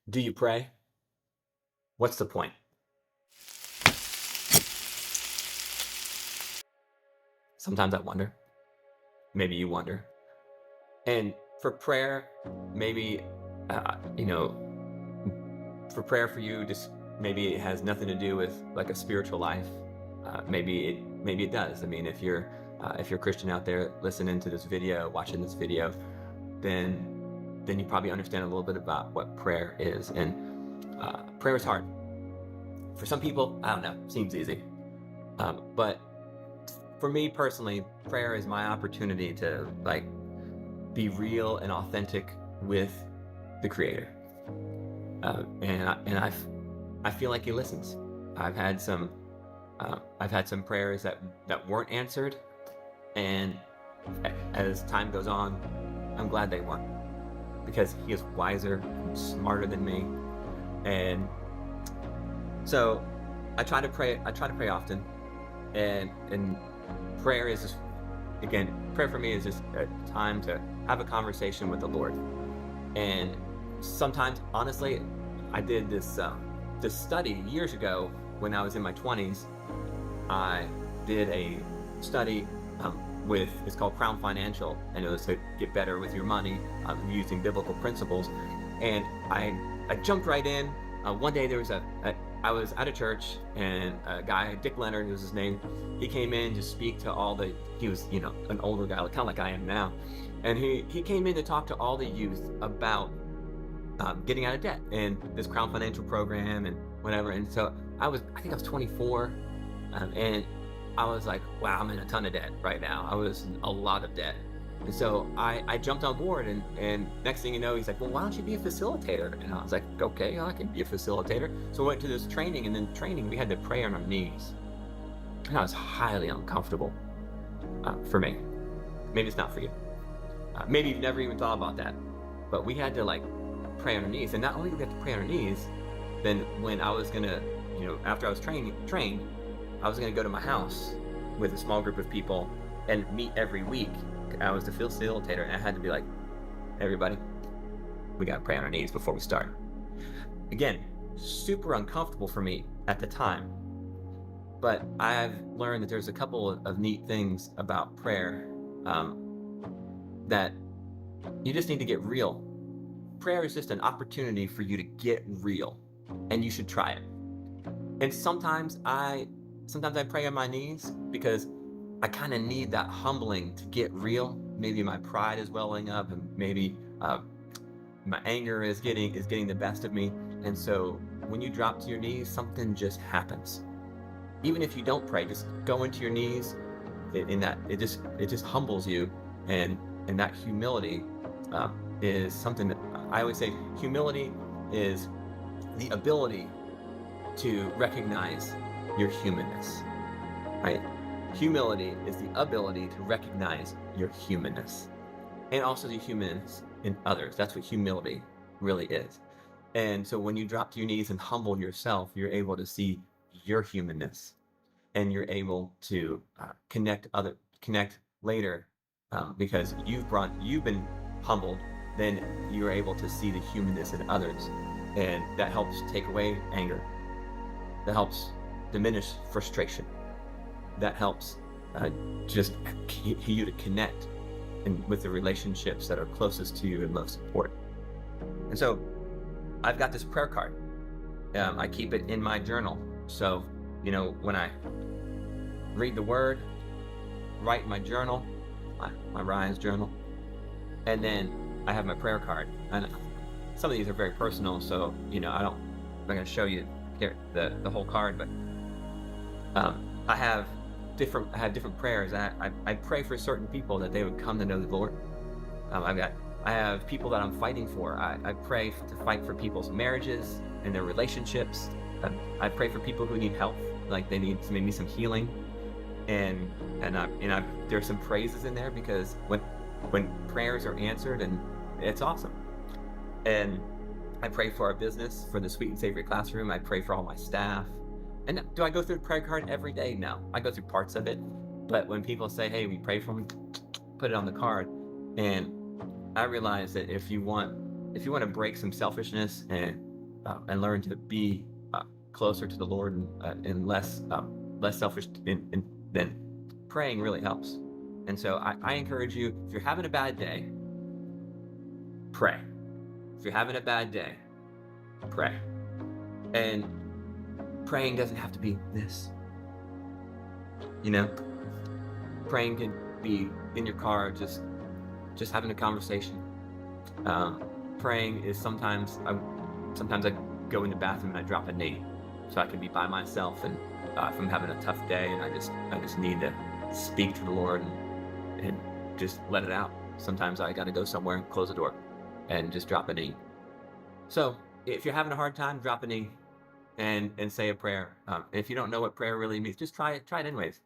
Do you pray? What's the point? Sometimes I wonder. Maybe you wonder. And for prayer, maybe, uh, you know, for prayer for you, just maybe it has nothing to do with like a spiritual life. Maybe it does. I mean, if you're a Christian out there listening to this video, watching this video, then you probably understand a little bit about what prayer is. And prayer is hard. For some people, I don't know, seems easy. But for me personally, prayer is my opportunity to like be real and authentic with the Creator, and I feel like He listens. I've had some prayers that weren't answered, and as time goes on, I'm glad they weren't, because He is wiser, smarter than me, and so I try to pray. I try to pray often, and prayer is just, again, prayer for me is just a time to have a conversation with the Lord. And sometimes, honestly, I did this study years ago when I was in my 20s. I did a study it's called Crown Financial, and it was to get better with your money using biblical principles. And I jumped right in. One day there was I was at a church, and a guy, Dick Leonard was his name, he came in to speak to he was, an older guy, kind of like I am now. And he came in to talk to all the youth about getting out of debt and this Crown Financial program and whatever. And so I think I was 24, and I was like, wow, I'm in a ton of debt right now. I was in a lot of debt. And so I jumped on board, and next thing you know, he's like, well, why don't you be a facilitator? And I was like, okay, I can be a facilitator. So I went to this training, and then training, we had to pray on our knees. And that was highly uncomfortable for me. Maybe it's not for you. Maybe you've never even thought about that. But we had to like pray on our knees. And not only did we have to pray on our knees, then when I was gonna, after I was trained, I was gonna go to my house with a small group of people and meet every week. I was the facilitator, and I had to be like, everybody, we gotta pray on our knees before we start. Again, super uncomfortable for me at the time, but I've learned that there's a couple of neat things about prayer that you just need to get real. Prayer is just an opportunity for you to get real, and you should try it. And sometimes I pray on my knees because I kind of need that humbling to get real. Maybe my pride is welling up, and maybe my anger is getting the best of me. And so when you drop to your knees, something just happens. Even if you don't pray, just go into your knees. It just humbles you, and that humility is something that I always say. Humility is the ability to recognize your humanness, right? Humility is the ability to recognize your humanness, and also the humanness in others. That's what humility really is. And so when you drop to your knees and humble yourself, you're able to see your humanness, and you're able to connect later, because you've been humbled. Then you're able to see the humanness in others, and that helps take away anger. That helps diminish frustration. That helps just you to connect with the relationships that are closest to you and most important. And so I've got this prayer card. I keep it in my journal. So, when I read the word, write my journal, my Ryan's journal, and then I have my prayer card. And some of these are very personal, so, I'm not going to show you here the whole card, but I have different prayers. I pray for certain people that they would come to know the Lord. I have people that I'm fighting for. I pray to fight for people's marriages and their relationships. I pray for people who need help, like they need maybe some healing, and there's some praises in there, because when prayers are answered, and it's awesome. And I pray for our business, for the Sweet and Savory Classroom. I pray for all my staff. And do I go through the prayer card every day? No, I go through parts of it. But when people say, hey, we pray for me, put it on the card. And I realize that if you want to break some selfishness and and learn to be closer to the Lord and less selfish then praying really helps. And so I encourage you, if you're having a bad day, pray. If you're having a bad day, pray. And praying doesn't have to be this. You know, praying can be in your car, just having a conversation. Praying is sometimes I go in the bathroom and I drop a knee, so I can be by myself. And if I'm having a tough day and I just need to speak to the Lord and just let it out. Sometimes I got to go somewhere and close the door and just drop a knee. So if you're having a hard time, drop a knee and say a prayer. If you don't know what prayer really means, just try it anyways.